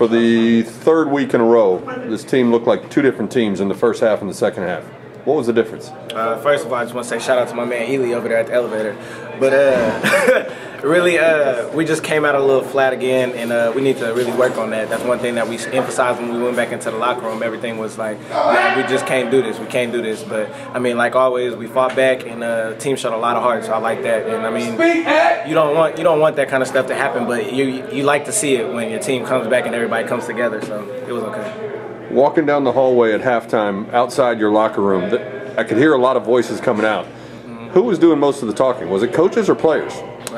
For the third week in a row, this team looked like two different teams in the first half and the second half. What was the difference? First of all, I just want to say shout out to my man Ely over there at the elevator. But really, we just came out a little flat again, and we need to really work on that. That's one thing that we emphasized when we went back into the locker room. Everything was like, man, we just can't do this. We can't do this. But I mean, like always, we fought back, and the team showed a lot of heart. So I like that. And I mean, you don't want that kind of stuff to happen, but you like to see it when your team comes back and everybody comes together. So it was okay. Walking down the hallway at halftime outside your locker room, I could hear a lot of voices coming out. Mm-hmm. Who was doing most of the talking? Was it coaches or players?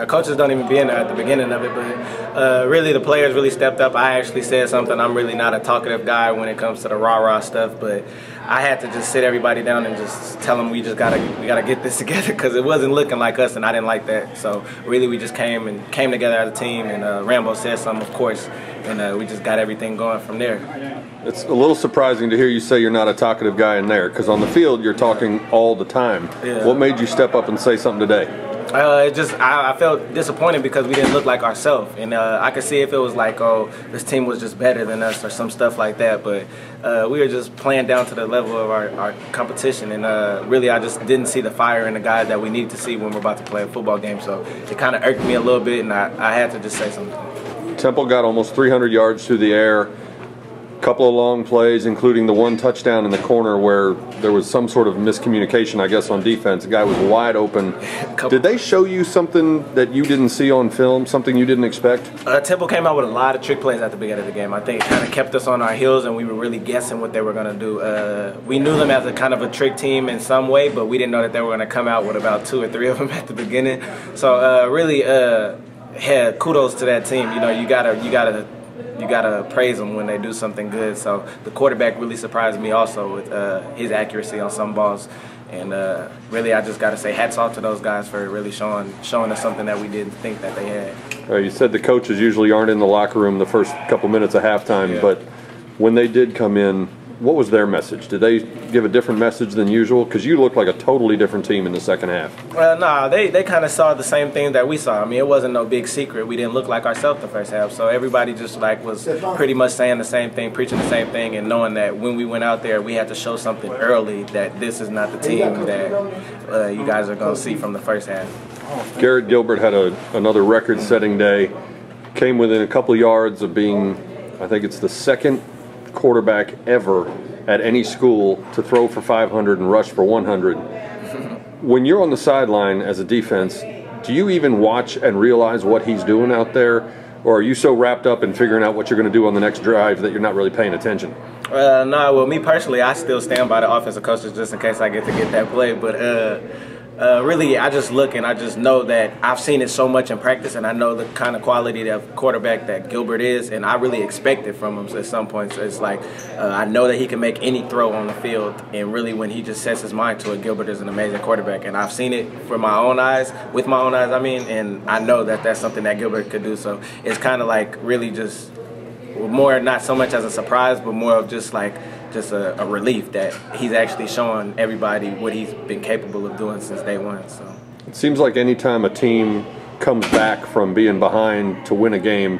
Coaches don't even be in there at the beginning of it, but really the players really stepped up. I actually said something. I'm really not a talkative guy when it comes to the rah-rah stuff, but I had to just sit everybody down and just tell them we gotta get this together because it wasn't looking like us, and I didn't like that. So really we just came together as a team, and Rambo said something, of course, and we just got everything going from there. It's a little surprising to hear you say you're not a talkative guy in there, because on the field you're talking all the time. Yeah. What made you step up and say something today? I felt disappointed because we didn't look like ourselves, and I could see if it was like, oh, this team was just better than us or some stuff like that, but we were just playing down to the level of our competition, and really I just didn't see the fire in the guys that we need to see when we're about to play a football game, so it kind of irked me a little bit, and I had to just say something. Temple got almost 300 yards through the air. Couple of long plays, including the one touchdown in the corner where there was some sort of miscommunication, I guess, on defense. The guy was wide open. Did they show you something that you didn't see on film, something you didn't expect? Temple came out with a lot of trick plays at the beginning of the game. I think it kind of kept us on our heels, and we were really guessing what they were going to do. We knew them as a kind of a trick team in some way, but we didn't know that they were going to come out with about 2 or 3 of them at the beginning. So really, kudos to that team. You know, you gotta praise them when they do something good. So the quarterback really surprised me also with his accuracy on some balls, and really I just gotta say hats off to those guys for really showing us something that we didn't think that they had. You said the coaches usually aren't in the locker room the first couple minutes of halftime, but when they did come in, what was their message? Did they give a different message than usual? Because you looked like a totally different team in the second half. Nah, they kind of saw the same thing that we saw. I mean, it wasn't no big secret. We didn't look like ourselves the first half. So everybody just like was pretty much saying the same thing, preaching the same thing, and knowing that when we went out there, we had to show something early that this is not the team that you guys are going to see from the first half. Garrett Gilbert had another record-setting day. Came within a couple yards of being, I think it's the second quarterback ever at any school to throw for 500 and rush for 100. When you're on the sideline as a defense, do you even watch and realize what he's doing out there, or are you so wrapped up in figuring out what you're going to do on the next drive that you're not really paying attention? No, well, me personally, I still stand by the offensive coaches just in case I get to get that play, but really, I just look and I just know that I've seen it so much in practice, and I know the kind of quality of quarterback that Gilbert is, and I really expect it from him. So at some points, it's like I know that he can make any throw on the field, and really when he just sets his mind to it, Gilbert is an amazing quarterback, and I've seen it with my own eyes, I mean, and I know that that's something that Gilbert could do. So it's kind of like really just more not so much as a surprise, but more of just like a relief that he's actually showing everybody what he's been capable of doing since day one. So it seems like anytime a team comes back from being behind to win a game,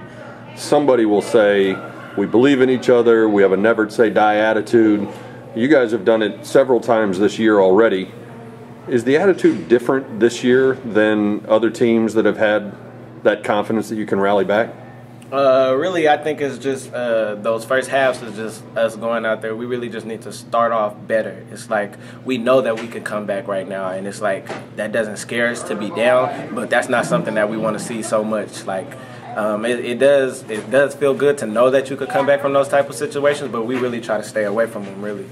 somebody will say, we believe in each other, we have a never say die attitude. You guys have done it several times this year already. Is the attitude different this year than other teams that have had that confidence that you can rally back? Really, I think it's just those first halves is just us going out there. We really just need to start off better. It's like we know that we could come back right now, and it's like that doesn't scare us to be down, but that's not something that we want to see so much. Like it does feel good to know that you could come back from those type of situations, but we really try to stay away from them, really.